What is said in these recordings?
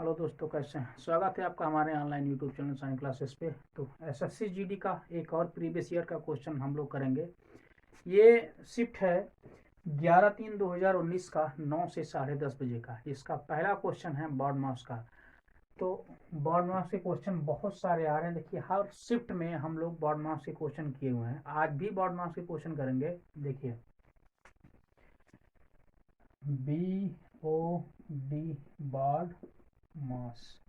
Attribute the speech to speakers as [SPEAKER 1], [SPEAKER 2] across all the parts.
[SPEAKER 1] Hello दोस्तों, कैसे हैं। स्वागत है आपका हमारे online YouTube channel science classes पे। तो एसएससी जीडी का एक और प्रीवियस ईयर का क्वेश्चन हम लोग करेंगे। ये शिफ्ट है 11/3/2019 का 9 से 10:30 बजे का। इसका पहला क्वेश्चन है बॉड मास का। तो बॉड मास के क्वेश्चन बहुत सारे आ रहे हैं। देखिए, हर शिफ्ट में हम लोग बॉड मास के क्वेश्चन किए हुए हैं। आज भी बॉड मास के क्वेश्चन करेंगे। देखिए, BOD बॉड मास।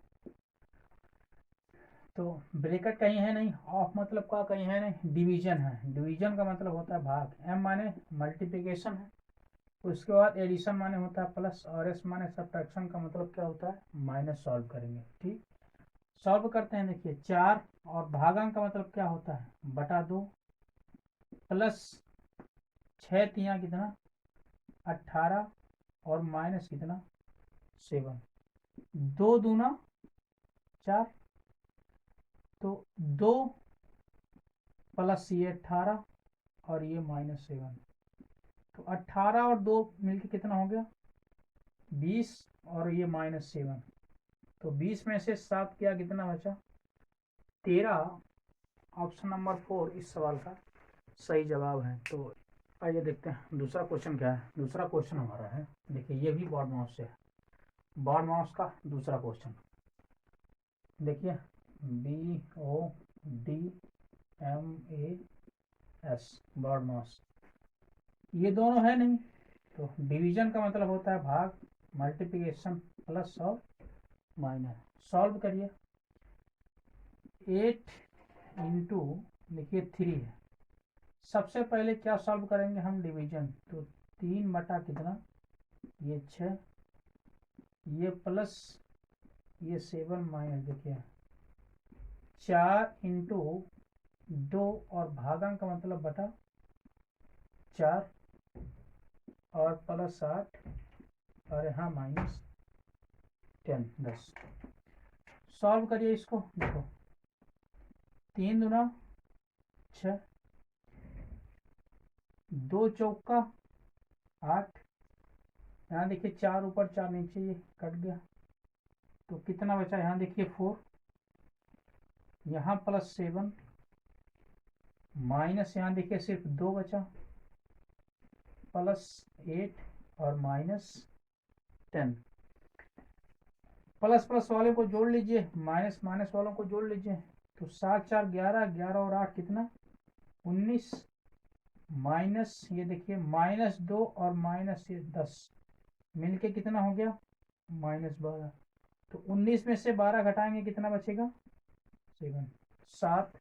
[SPEAKER 1] तो ब्रैकेट कहीं है नहीं, ऑफ मतलब का कहीं है नहीं, डिवीजन है। डिवीजन का मतलब होता है भाग। एम माने मल्टीप्लिकेशन है, उसके बाद एडिशन माने होता है प्लस, और एस माने सब्ट्रैक्शन का मतलब क्या होता है, माइनस। सॉल्व करेंगे, ठीक। सॉल्व करते हैं। देखिए, 4 और भागांक का मतलब क्या होता है, बटा 2 प्लस 6 तिया कितना 18 और माइनस कितना 7। 2 दूना 4, तो 2 प्लस ये 18 और ये -7। तो 18 और 2 मिलके कितना हो गया 20, और ये -7। तो 20 में से 7 किया कितना बचा 13। ऑप्शन नंबर 4 इस सवाल का सही जवाब है। तो आइए देखते हैं दूसरा क्वेश्चन क्या है। दूसरा क्वेश्चन हमारा है, देखिए ये भी बॉड मास से है। बॉड मास का दूसरा क्वेश्चन देखिए, BODMAS बॉड मास। ये दोनों है नहीं, तो डिवीजन का मतलब होता है भाग, मल्टीप्लिकेशन प्लस और माइनस। सॉल्व करिए। 8 इंटू देखिए 3 है। सबसे पहले क्या सॉल्व करेंगे हम, डिवीजन। तो 3 बटा कितना ये 6, ये प्लस ये 7 माइनस देखिए 4 इंटू 2 और भागांक का मतलब बटा 4 और प्लस 8 और यहाँ -10 10। सॉल्व करिए इसको। देखो 3 दूना 6, 2 चौका 8, यहाँ देखिए 4 ऊपर 4 नीचे, ये कट गया। तो कितना बचा, यहाँ देखिए 4, यहाँ प्लस 7 माइनस, यहाँ देखिए सिर्फ 2 बचा, प्लस 8 और -10। प्लस प्लस वाले को जोड़ लीजिए, माइनस माइनस वालों को जोड़ लीजिए। तो 7 4 11, 11 और 8 कितना 19, माइनस ये देखिए -2 और माइनस ये 10 मिलके कितना हो गया -12। तो 19 में से 12 घटाएंगे कितना बचेगा 7। 7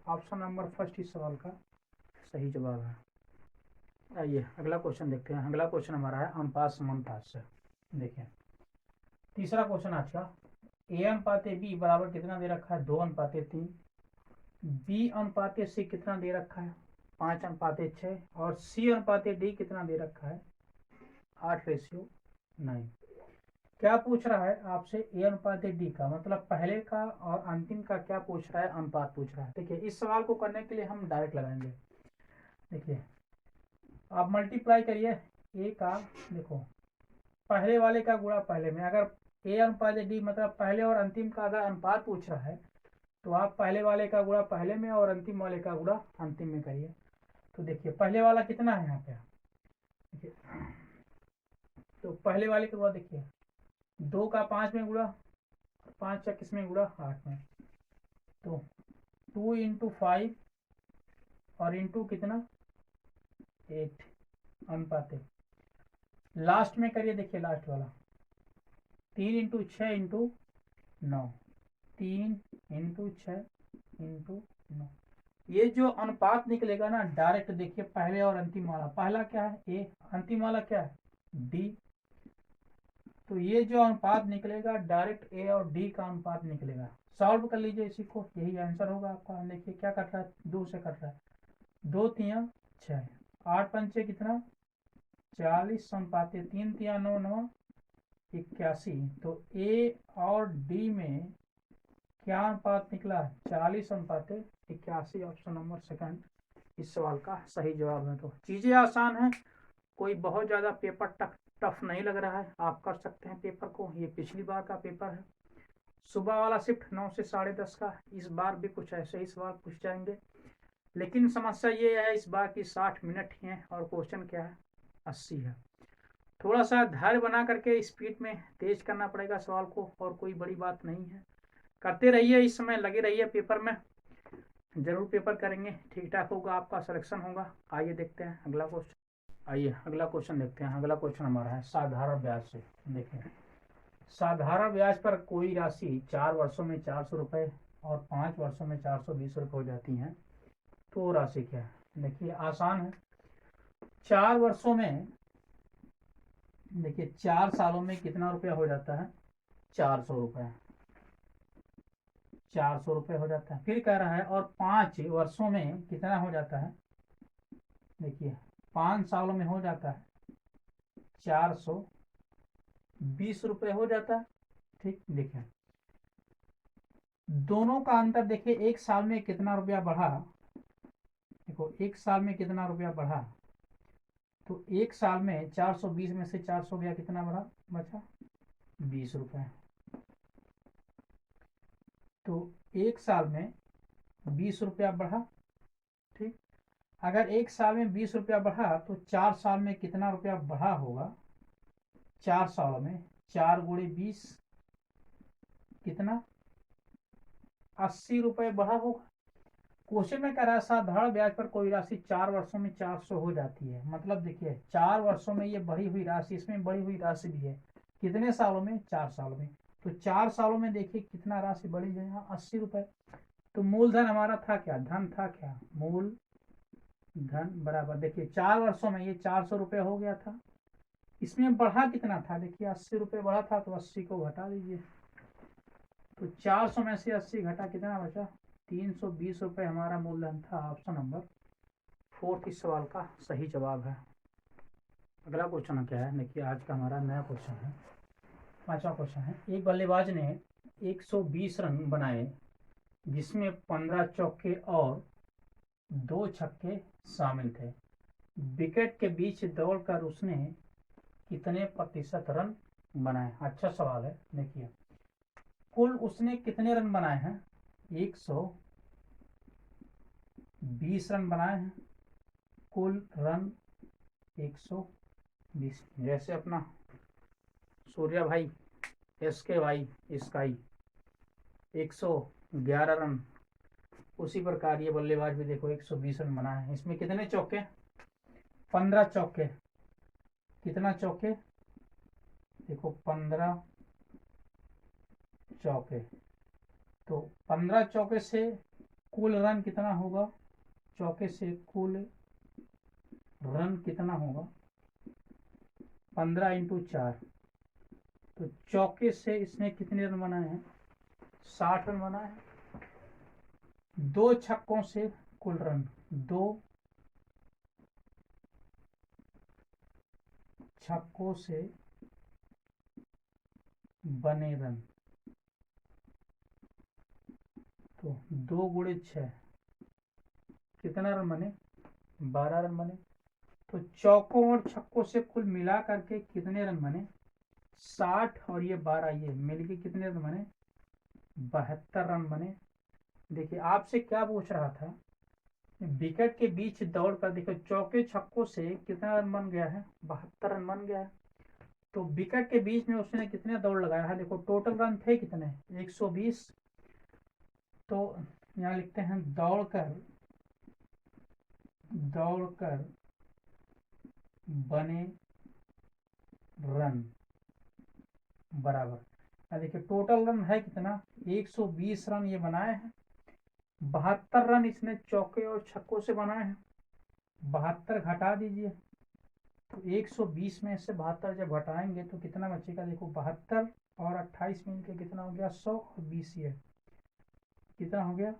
[SPEAKER 1] ऑप्शन नंबर फर्स्ट इस सवाल का सही जवाब है। आइए अगला क्वेश्चन देखते हैं। अगला क्वेश्चन हमारा है अनुपात समानुपात से। देखिए तीसरा क्वेश्चन आज का, A/B बराबर कितना दे रखा है 2/3, B/C कितना दे रखा है 5/6, और C/D कितना दे रखा है 8:9। क्या पूछ रहा है आपसे, A/D का मतलब पहले का और अंतिम का क्या पूछ रहा है, अनुपात पूछ रहा है। देखिए इस सवाल को करने के लिए हम डायरेक्ट लगाएंगे। देखिए आप मल्टीप्लाई करिए ए का, देखो पहले वाले का गुणा पहले में। अगर A/D मतलब पहले और अंतिम का अगर अनुपात पूछ रहा है, तो आप पहले वाले का गुणा पहले में और अंतिम वाले का गुणा अंतिम में करिए। तो देखिए पहले वाला कितना है यहाँ पे, देखिए तो पहले वाले का गुणा देखिए 2 का 5 में गुणा, 5 का किस में गुणा 8 में। तो 2 इंटू 5 और इंटू कितना 8 अनुपात। लास्ट में करिए, देखिए लास्ट वाला 3 इंटू 6 इंटू 9, 3 इंटू 6 इंटू 9। ये जो अनुपात निकलेगा ना डायरेक्ट, देखिए पहले और अंतिम वाला, पहला क्या है ए, अंतिम वाला क्या है डी। तो ये जो अनुपात निकलेगा डायरेक्ट ए और डी का अनुपात निकलेगा। सॉल्व कर लीजिए इसी को, यही आंसर होगा आपका। देखिए क्या कट रहा है, 2 से कट रहा है, 2 तिया 6, 8 पंचे कितना 40, 3 तिया 9 9 81। तो ए और डी में क्या अनुपात निकला 40/81। ऑप्शन नंबर सेकंड इस सवाल का सही जवाब है। तो चीजें आसान है, कोई बहुत ज्यादा पेपर टफ नहीं लग रहा है, आप कर सकते हैं पेपर को। ये पिछली बार का पेपर है, सुबह वाला शिफ्ट 9 से 10:30 का। इस बार भी कुछ ऐसे ही सवाल पूछ जाएंगे, लेकिन समस्या ये है इस बार की 60 मिनट ही है और क्वेश्चन क्या है 80 है। थोड़ा सा धैर्य बना करके स्पीड में तेज करना पड़ेगा सवाल को, और कोई बड़ी बात नहीं है। करते रहिए, इस समय लगे रहिए पेपर में, जरूर पेपर करेंगे, ठीक ठाक होगा, आपका सिलेक्शन होगा। आइए देखते हैं अगला क्वेश्चन। आइए अगला क्वेश्चन देखते हैं। अगला क्वेश्चन हमारा है साधारण ब्याज से। देखिए, साधारण ब्याज पर कोई राशि 4 वर्षों में 400 रुपये और 5 वर्षों में 420 रुपये हो जाती है, तो वो राशि क्या है? देखिए आसान है। 4 वर्षों में, देखिए 4 सालों में कितना रुपया हो जाता है? 400 रुपये। 400 रुपये हो जाता है। फिर कह रहा है और 5 वर्षों में कितना हो जाता है? देखिए 5 सालों में हो जाता है 420 रुपये हो जाता है। ठीक, देखिए दोनों का अंतर देखिए, एक साल में कितना रुपया बढ़ा। देखो एक साल में कितना रुपया बढ़ा, तो एक साल में 420 में से 400 गया, कितना बढ़ा? बचा 20 रुपये। तो एक साल में 20 रुपया बढ़ा। ठीक, अगर एक साल में 20 रुपया बढ़ा तो 4 साल में कितना रुपया बढ़ा होगा? 4 सालों में 4 गुणे 20 कितना? 80 रुपये बढ़ा होगा। क्वेश्चन में कह रहा है साधारण ब्याज पर कोई राशि 4 वर्षों में 400 हो जाती है। मतलब देखिए 4 वर्षों में ये बढ़ी हुई राशि, इसमें बढ़ी हुई राशि भी है। कितने सालों में? 4 सालों में। तो 4 सालों में देखिए कितना राशि बढ़ी है यहाँ? 80 रुपये। तो मूलधन हमारा था क्या? धन था क्या? मूल धन बराबर, देखिए 4 वर्षों में ये 400 रुपये हो गया था। इसमें बढ़ा कितना था? देखिए 80 रुपये बढ़ा था, तो 80 को घटा दीजिए। तो 400 में से 80 घटा, कितना बचा? 320 रुपये हमारा मूलधन था। ऑप्शन नंबर 4 इस सवाल का सही जवाब है। अगला क्वेश्चन क्या है? देखिए आज का हमारा नया क्वेश्चन है, 5वां क्वेश्चन है। एक बल्लेबाज ने 120 रन बनाए जिसमें 15 चौके और 2 छक्के शामिल थे। विकेट के बीच दौड़कर उसने कितने प्रतिशत रन बनाए? अच्छा सवाल है। देखिए कुल उसने कितने रन बनाए हैं? 120 रन बनाए हैं। कुल रन 120। जैसे अपना सूर्या भाई, SK भाई, स्काई 111 रन, उसी प्रकार ये बल्लेबाज भी देखो 120 रन बनाए हैं। इसमें कितने चौके? 15 चौके। कितना चौके? देखो 15 चौके। तो 15 चौके से कुल रन कितना होगा? चौके से कुल रन कितना होगा? 15 इंटू 4। तो चौके से इसने कितने रन बनाए हैं? 60 रन बनाए हैं। 2 छक्कों से कुल रन, 2 छक्कों से बने रन, तो 2 गुणे 6 कितना रन बने? 12 रन बने। तो चौकों और छक्कों से कुल मिला करके कितने रन बने? 60 और ये 12, ये मिलके कितने रन बने? 72 रन बने। देखिए आपसे क्या पूछ रहा था? विकेट के बीच दौड़ कर देखो चौके छक्कों से कितना रन बन गया है? 72 रन बन गया है। तो विकेट के बीच में उसने कितने दौड़ लगाया है? देखो टोटल रन थे कितने? 120। तो यहाँ लिखते हैं दौड़कर बने रन बराबर, देखिए टोटल रन है कितना? 120 रन ये बनाए हैं। 72 रन इसने चौके और छक्कों से बनाए हैं। 72 घटा दीजिए, तो 120 में से 72 जब घटाएंगे तो कितना बचेगा? देखो 72 और 28 मिलके कितना हो गया? 100 और 20 ये कितना हो गया?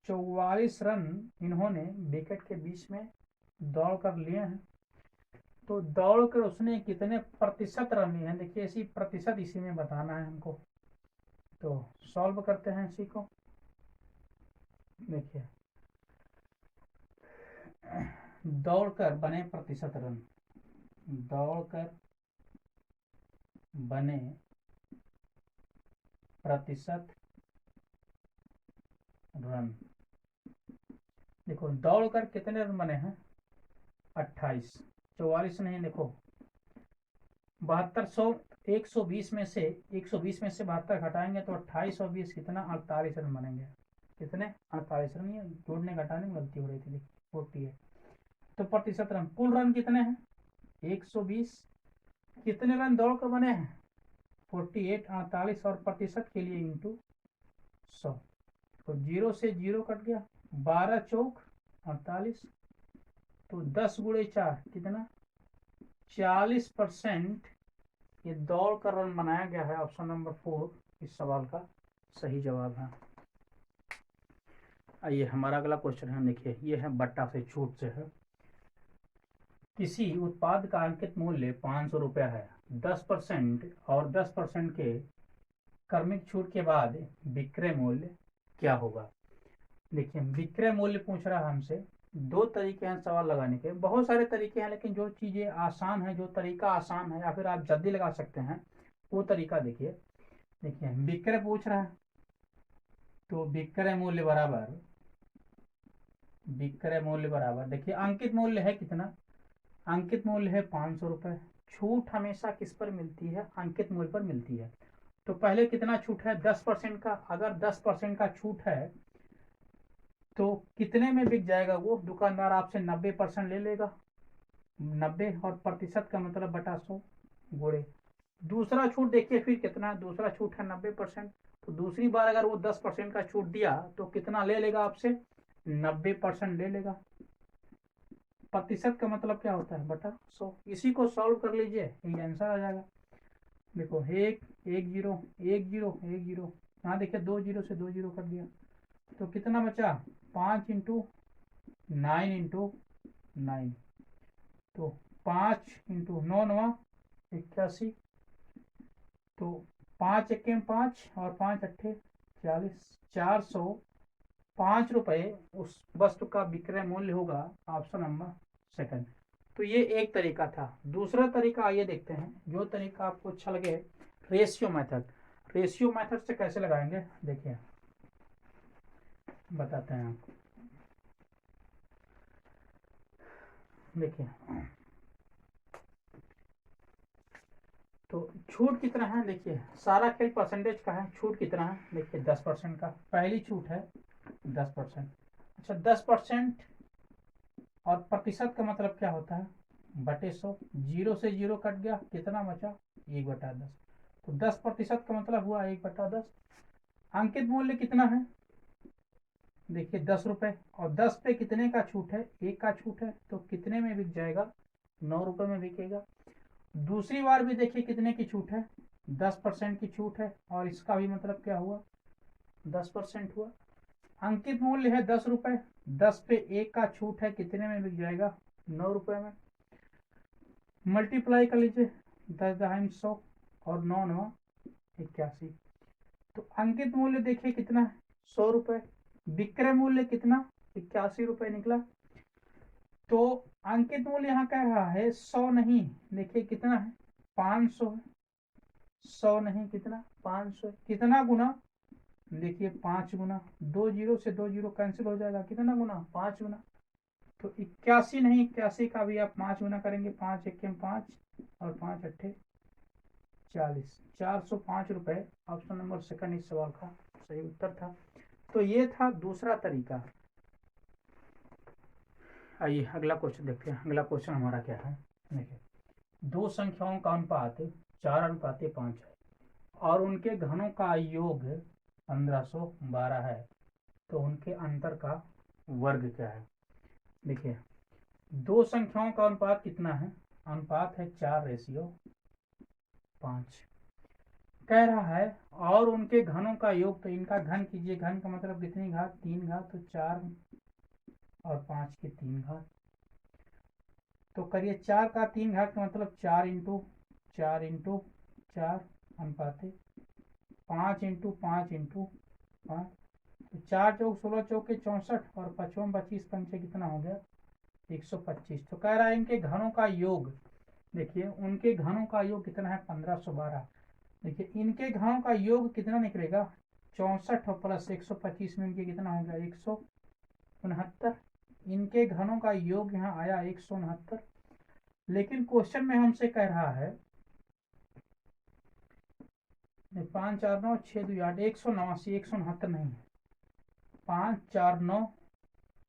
[SPEAKER 1] 44 रन इन्होंने विकेट के बीच में दौड़ कर लिए हैं। तो दौड़ कर उसने कितने प्रतिशत रन लिए हैं? देखिए इसी प्रतिशत इसी में बताना है हमको। तो सॉल्व करते हैं इसी को। देखिए दौड़कर बने प्रतिशत रन, दौड़कर बने प्रतिशत रन। देखो दौड़कर कितने रन बने हैं, 28, 44 नहीं, देखो 7200, 120 में से 72 घटाएंगे तो 28 और 20 कितना, 48 रन बनेंगे। कितने, 48 रन। ये जोड़ने घटाने में गलती हो रही थी, 48। तो प्रतिशत रन, कुल रन कितने हैं 120, कितने रन दौड़ कर बने हैं 48, 48 और प्रतिशत के लिए इंटू 100। तो 0 से 0 कट गया, 12 चौक 48, तो 10 गुणे 4 कितना, 40% ये दौड़ कर रन बनाया गया है। ऑप्शन नंबर 4 इस सवाल का सही जवाब है। आइए हमारा अगला क्वेश्चन है, देखिए ये है बट्टा से छूट से है। किसी उत्पाद का अंकित मूल्य 500 रुपया है, 10% और 10% के क्रमिक छूट के बाद विक्रय मूल्य क्या होगा। देखिए विक्रय मूल्य पूछ रहा है हमसे। दो तरीके हैं सवाल लगाने के, बहुत सारे तरीके हैं, लेकिन जो चीजें आसान है, जो तरीका आसान है या फिर आप जल्दी लगा सकते हैं वो तरीका देखिए। देखिए विक्रय पूछ रहा है, तो विक्रय मूल्य बराबर, विक्रय मूल्य बराबर, देखिए अंकित मूल्य है कितना, अंकित मूल्य है 500 रुपए। छूट हमेशा किस पर मिलती है, अंकित मूल्य पर मिलती है। तो पहले कितना छूट है, 10% का। अगर 10% का छूट है तो कितने में बिक जाएगा वो, दुकानदार आपसे 90% ले लेगा। 90 और प्रतिशत का मतलब बटा 100 गुणे दूसरा छूट। देखिए फिर कितना, दूसरा छूट है 90%। तो दूसरी बार अगर वो 10% का छूट दिया तो कितना ले लेगा आपसे, 90% ले लेगा। प्रतिशत का मतलब क्या होता है, बटा 100। इसी को सॉल्व कर लीजिए, ये आंसर आ जाएगा। देखो एक, 1 0, 1 0, 1 0, यहाँ देखिए 2 0 से 2 0 कर दिया, तो कितना बचा, 5 इंटू 9 इंटू 9, तो 5 इंटू 9 9 81, तो 5 1 5 और 5 8 40, 405 रुपए उस वस्तु का विक्रय मूल्य होगा। Option number second. तो ये एक तरीका था। दूसरा तरीका आइए देखते हैं, जो तरीका आपको अच्छा लगे, रेशियो मेथड। रेशियो मेथड से कैसे लगाएंगे देखिए, बताते हैं आपको। देखिए तो छूट कितना है, देखिए सारा खेल परसेंटेज का है। छूट कितना है, देखिए 10% का, पहली छूट है 10%। अच्छा 10% और प्रतिशत का मतलब क्या होता है, बटे 100। 0 से 0 कट गया, कितना बचा, 1/10। तो 10% का मतलब हुआ 1/10। अंकित मूल्य कितना है, देखिए 10 रुपए, और 10 पे कितने का छूट है, 1 का छूट है, तो कितने में बिक जाएगा, 9 रुपए में बिकेगा। दूसरी बार भी देखिए कितने की छूट है, 10% की छूट है, और इसका भी मतलब क्या हुआ, 10% हुआ। अंकित मूल्य है 10 रुपए, 10 पे 1 का छूट है, कितने में बिक जाएगा, 9 रुपए में। मल्टीप्लाई कर लीजिए, 10 दहाई 100 और 9 9 81, तो अंकित मूल्य देखिए कितना है, 100 रुपए। विक्रय मूल्य कितना, 81 रुपए निकला। तो अंकित मूल्य यहाँ कह रहा है 100 नहीं, देखिए कितना है, 500 है। 100 नहीं, कितना, 500। कितना गुना, देखिए 5 गुना। 2 0 से 2 0 कैंसिल हो जाएगा, कितना गुना, 5 गुना। तो 81 नहीं, 81 का भी आप 5 गुना करेंगे, 5 1 5 और 5 8 40, 405 रुपए। ऑप्शन नंबर सेकंड इस सवाल का सही उत्तर था। तो ये था दूसरा तरीका। आइए अगला क्वेश्चन देखते हैं। अगला क्वेश्चन हमारा क्या है, देखिए दो संख्याओं का अनुपात 4:5 है और उनके घनों का योग 1512 है, तो उनके अंतर का वर्ग क्या है। देखिए दो संख्याओं का अनुपात कितना है, अनुपात है 4:5। कह रहा है और उनके घनों का योग, तो इनका घन कीजिए, घन का मतलब कितनी घात, 3 घात, तो 4 और 5 की 3 घात। तो करिए 4 का 3 घात का मतलब 4 इंटू 4 इंटू 4 अनुपाते 5 इंटू 5 इंटू 5, तो 4 चौक 16 चौके 64 और 55 25 पंचे कितना हो गया, 125। तो कह रहा है इनके घनों का योग, देखिए उनके घनों का योग कितना है 1512। देखिए इनके घनों का योग कितना निकलेगा 64 और प्लस 125 में इनके कितना हो गया 169। इनके घनों का योग यहाँ आया 169। लेकिन क्वेश्चन में हमसे कह रहा है 5 4 9 6 2 8 189 169 नहीं है 5 4 9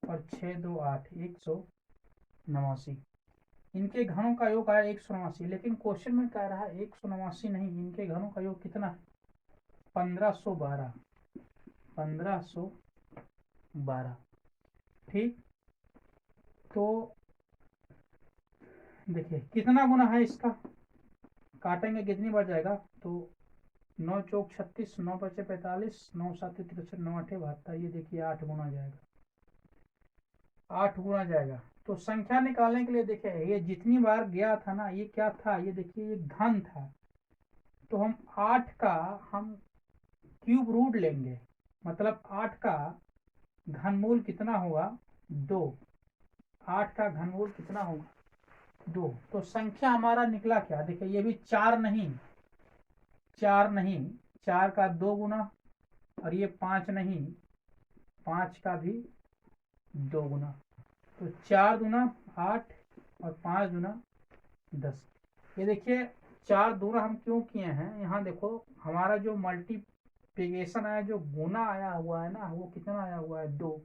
[SPEAKER 1] और 6 2 8 189। इनके घनों का योग आया 189। लेकिन क्वेश्चन में कह रहा है 189 नहीं, इनके घनों का योग कितना है 1512। 1512 ठीक। तो देखिए कितना गुना है इसका, काटेंगे कितनी बार जाएगा तो 9 चौक 36, 9 बचे 45, 9 7 63, 9 8 72। ये देखिए 8 गुना जाएगा, 8 गुना जाएगा। तो संख्या निकालने के लिए देखिए ये जितनी बार गया था ना, ये क्या था, ये देखिए ये घन था, तो हम 8 का हम क्यूब रूट लेंगे, मतलब 8 का घनमूल कितना होगा 2। 8 का घनमूल कितना होगा 2। तो संख्या हमारा निकला क्या, देखिए ये भी 4 नहीं, 4 नहीं, 4 का 2 गुना, और ये 5 नहीं, 5 का भी 2 गुना। तो 4 दूना 8 और 5 दूना 10। ये देखिए 4 दूना हम क्यों किए हैं, यहाँ देखो हमारा जो मल्टीप्लिकेशन आया, जो गुना आया हुआ है ना, वो कितना आया हुआ है 2।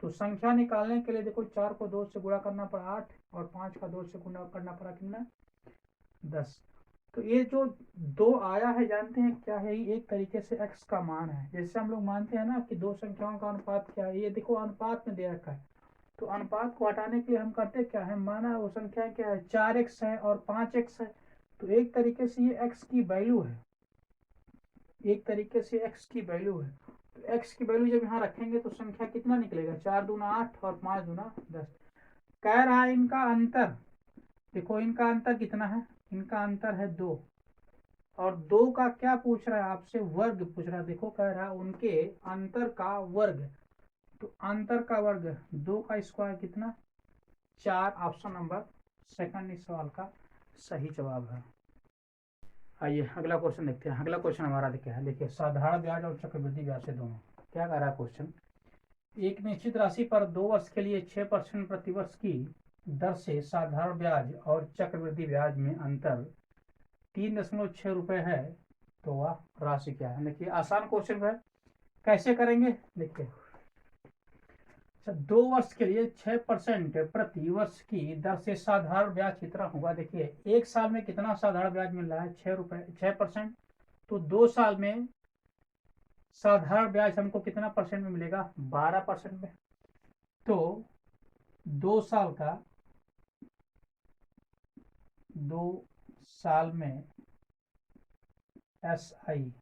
[SPEAKER 1] तो संख्या निकालने के लिए देखो 4 को 2 से गुणा करना पड़ा 8, और 5 का 2 से गुणा करना पड़ा कितना 10। तो ये जो 2 आया है जानते हैं क्या है, ये एक तरीके से x का मान है। जैसे हम लोग मानते हैं ना कि दो संख्याओं का अनुपात क्या है, ये देखो अनुपात में दे रखा है, तो अनुपात को हटाने के लिए हम करते क्या है, माना वो संख्या क्या है 4x है और 5x है, तो एक तरीके से ये x की वैल्यू है, एक तरीके से x की वैल्यू है। तो x की वैल्यू जब यहाँ रखेंगे तो संख्या कितना निकलेगा 4 दूना 8 और 5 दूना 10। कह रहा है इनका अंतर, देखो इनका अंतर कितना है, इनका अंतर है 2, और 2 का क्या पूछ रहा है आपसे, वर्ग पूछ रहा है। देखो कह रहा है उनके अंतर का वर्ग, तो अंतर का वर्ग 2 का स्क्वायर कितना 4। ऑप्शन नंबर सेकंड इस सवाल का सही जवाब है। आइए अगला क्वेश्चन देखते हैं। अगला क्वेश्चन हमारा क्या है, देखिए साधारण ब्याज और चक्रवृद्धि ब्याज से दोनों क्या कह रहा है क्वेश्चन, एक निश्चित राशि पर 2 वर्ष के लिए 6% प्रतिवर्ष की दर से साधारण ब्याज और चक्रवृद्धि ब्याज में अंतर 3.6 रुपए है, तो वह राशि क्या है। देखिए आसान क्वेश्चन है, कैसे करेंगे, देखिए 2 वर्ष के लिए 6% प्रति वर्ष की दर से साधारण ब्याज कितना होगा। देखिए एक साल में कितना साधारण ब्याज मिल रहा है 6%, तो 2 साल में साधारण ब्याज हमको कितना परसेंट में मिलेगा 12% में। तो 2 साल में एसआई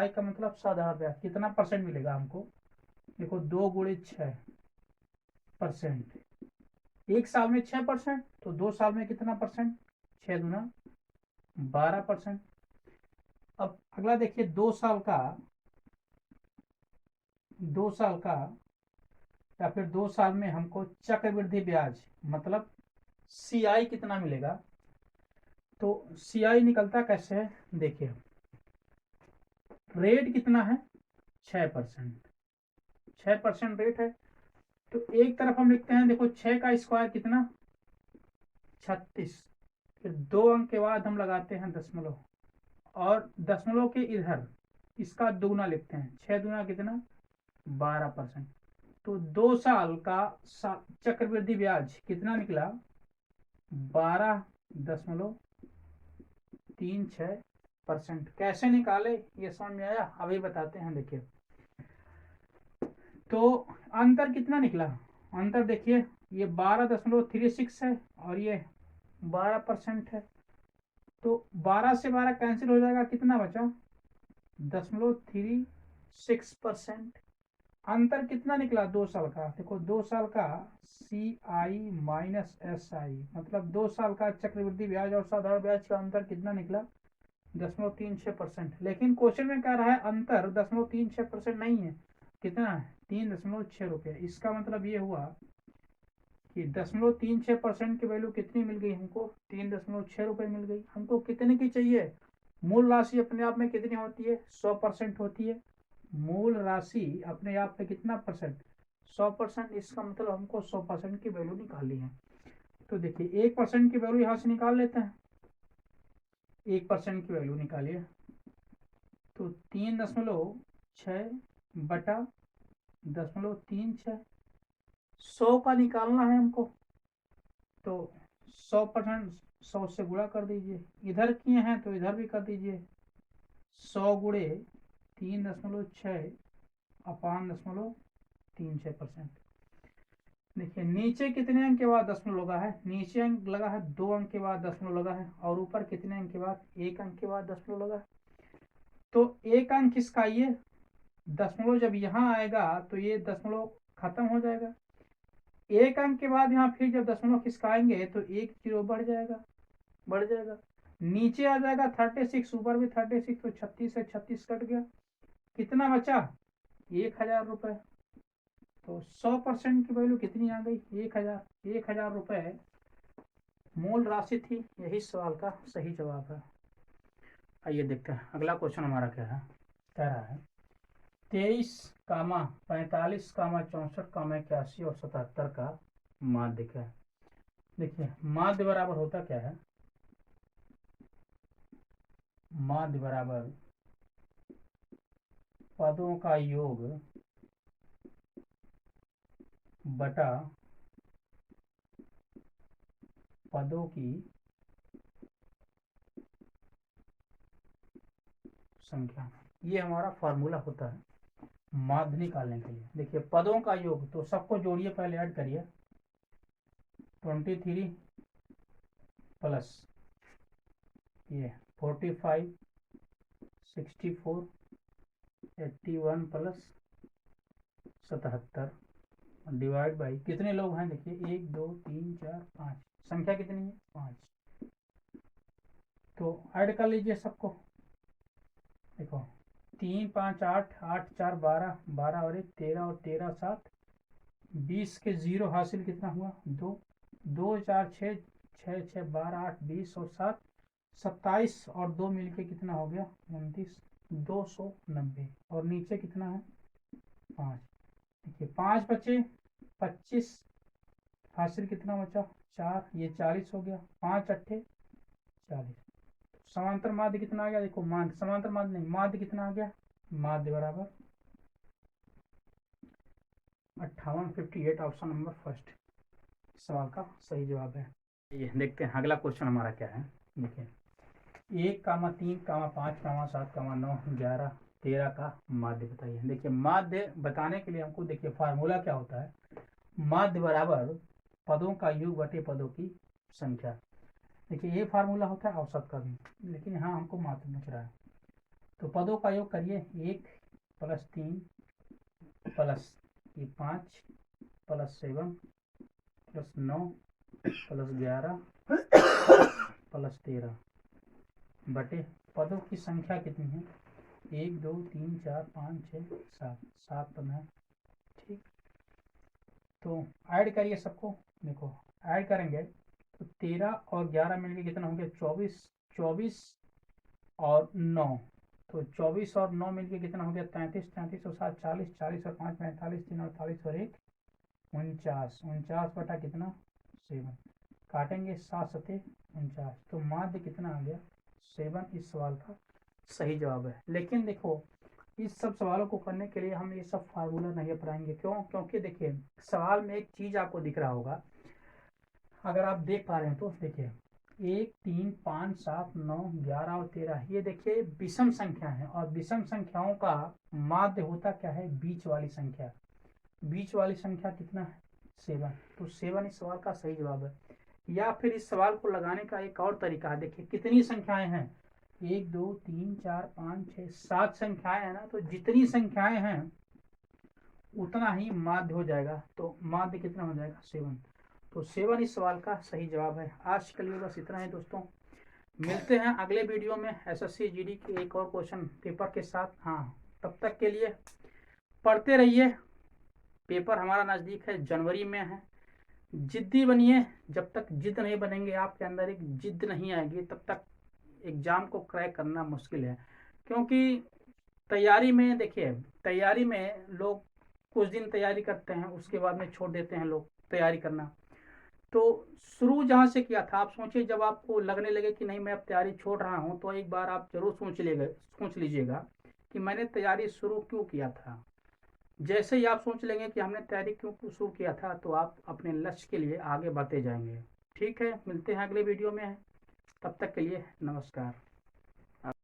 [SPEAKER 1] का मतलब साधारण ब्याज कितना परसेंट मिलेगा हमको, देखो 2 गुणे 6%, एक साल में 6%, तो 2 साल में कितना परसेंट 6 दूना 12%। अब अगला देखिए 2 साल का या फिर 2 साल में हमको चक्रवृद्धि ब्याज मतलब सीआई कितना मिलेगा। तो सीआई निकलता कैसे है, देखिए रेट कितना है 6%, 6% रेट है, तो एक तरफ हम लिखते हैं, देखो 6 का स्क्वायर कितना 36, फिर 2 अंक के बाद हम लगाते हैं दशमलव, और दशमलव के इधर इसका दुगुना लिखते हैं, 6 दूना कितना 12%। तो 2 साल का चक्रवृद्धि ब्याज कितना निकला 12.36%। कैसे निकाले ये समझ में आया, अभी बताते हैं। देखिए तो अंतर कितना निकला, अंतर देखिए ये 12.36 है और ये 12% है, तो 12 से 12 कैंसिल हो जाएगा, कितना बचा 0.36%। अंतर कितना निकला 2 साल का, देखो 2 साल का सी आई माइनस एस आई, मतलब 2 साल का चक्रवृद्धि ब्याज और साधारण ब्याज का अंतर कितना निकला 0.36%। लेकिन क्वेश्चन में कह रहा है अंतर 0.36% नहीं है, कितना है 3.6 रुपये। इसका मतलब ये हुआ कि 0.36% की वैल्यू कितनी मिल गई हमको, 3.6 रुपये मिल गई। हमको कितने की चाहिए, मूल राशि अपने आप में कितनी होती है, 100% होती है। मूल राशि अपने आप में कितना परसेंट, 100%। इसका मतलब हमको 100% की वैल्यू निकालनी है। तो देखिए 1% की वैल्यू यहाँ से निकाल लेते हैं। 1% की वैल्यू निकालिए तो 3.6 बटा 0.36, 100 का निकालना है हमको। तो 100%, 100 से गुणा कर दीजिए, इधर किए हैं तो इधर भी कर दीजिए। 100 गुणे 3.6 अपान 0.36%। देखिए नीचे कितने अंक के बाद दशमलव लगा है, नीचे अंक लगा है 2 अंक के बाद दशमलव लगा है, और ऊपर कितने अंक के बाद, 1 अंक के बाद दशमलव लगा है। तो 1 अंक किसका, ये दशमलव जब यहाँ आएगा तो ये दशमलव खत्म हो जाएगा। 1 अंक के बाद यहाँ फिर जब दशमलव किसका आएंगे तो 1 0 बढ़ जाएगा, बढ़ जाएगा। नीचे आ जाएगा 36, ऊपर भी 36, तो 36 से 36 कट गया, कितना बचा, 1000 रुपये। तो 100% की वैल्यू कितनी आ गई, 1000। 1000 रुपये मूल राशि थी। यही सवाल का सही जवाब है। आइए देखते हैं अगला क्वेश्चन हमारा क्या है। कह रहा है 23, 45, 64, 81 और 77 का माध्य क्या है। देखिए माध्य बराबर होता क्या है, माध्य बराबर पदों का योग बटा पदों की संख्या। ये हमारा फॉर्मूला होता है माध्य निकालने के लिए। देखिए पदों का योग, तो सबको जोड़िए, पहले ऐड करिए। 23 प्लस ये 45, 64, 81 प्लस 77 डिवाइड बाई कितने लोग हैं, देखिए 1 2 3 4 5, संख्या कितनी है, 5। तो ऐड कर लीजिए सबको। देखो 3 5 8, 8 4 12, 12 और 1 13, और 13 7 20 के 0 हासिल कितना हुआ, 2, 2 4 6, 6 6 12 8 20 और 7 27, और 2 मिलके कितना हो गया, 29, 290। और नीचे कितना है, 5। देखिए 5 बचे, 25 हासिल कितना बचा, 4, ये 40 हो गया, 5 अट्ठे 40। समांतर माध्य कितना आ गया, देखो माध्य, समांतर माध्य नहीं, माध्य कितना आ गया, माध्य बराबर 58, 58, ऑप्शन नंबर फर्स्ट सवाल का सही जवाब है। ये देखते हैं अगला क्वेश्चन हमारा क्या है। देखिए 1, 3, 5, 7, 9, 11, 13 का माध्य बताइए। देखिए माध्य बताने के लिए हमको, देखिए फार्मूला क्या होता है, माध्य बराबर पदों का योग बटे पदों की संख्या। देखिए ये फार्मूला होता है औसत का भी, लेकिन यहाँ हमको माध्य पूछ रहा है। तो पदों का योग करिए, 1 प्लस 3 प्लस ये 5 प्लस 7 प्लस 9 प्लस 11 प्लस 13 बटे पदों की संख्या कितनी है, 1 2 3 4 5 6 7, 7 15। ठीक, तो ऐड करिए सबको। देखो ऐड करेंगे तो 13 और 11 मिलके कितना हो गया, 24, 24 और 9, तो 24 और 9 मिलके कितना हो गया, 33, 33 और 7 40, 40 और 5 45, 3 48 और 1 49, 49 बटा कितना 7, काटेंगे 7 7 49। तो माध्य कितना आ गया, 7 इस सवाल का सही जवाब है। लेकिन देखो इस सब सवालों को करने के लिए हम ये सब फार्मूला नहीं अपनाएंगे। क्यों, क्योंकि देखिए सवाल में एक चीज आपको दिख रहा होगा, अगर आप देख पा रहे हैं तो देखिए 1 3 5 7 9 11 और 13, ये देखिए विषम संख्या है, और विषम संख्याओं का माध्य होता क्या है, बीच वाली संख्या। बीच वाली संख्या कितना है, 7। तो 7 इस सवाल का सही जवाब है। या फिर इस सवाल को लगाने का एक और तरीका है, देखिए कितनी संख्याएं हैं, 1 2 3 4 5 6 7 संख्याएं हैं ना, तो जितनी संख्याएं हैं उतना ही माध्य हो जाएगा। तो माध्य कितना हो जाएगा, 7। तो 7 इस सवाल का सही जवाब है। आज के लिए बस इतना ही दोस्तों, मिलते हैं अगले वीडियो में एसएससी जीडी के एक और क्वेश्चन पेपर के साथ। हाँ तब तक के लिए पढ़ते रहिए, पेपर हमारा नज़दीक है, जनवरी में है, जिद्दी बनिए। जब तक जिद नहीं बनेंगे, आपके अंदर एक जिद नहीं आएगी, तब तक एग्जाम को क्रैक करना मुश्किल है। क्योंकि तैयारी में देखिए, तैयारी में लोग कुछ दिन तैयारी करते हैं, उसके बाद में छोड़ देते हैं लोग तैयारी करना। तो शुरू जहाँ से किया था, आप सोचिए, जब आपको लगने लगे कि नहीं मैं अब तैयारी छोड़ रहा हूँ, तो एक बार आप जरूर सोच लीजिएगा कि मैंने तैयारी शुरू क्यों किया था। जैसे ही आप सोच लेंगे कि हमने तैयारी क्यों शुरू किया था, तो आप अपने लक्ष्य के लिए आगे बढ़ते जाएंगे। ठीक है, मिलते हैं अगले वीडियो में। तब तक के लिए नमस्कार।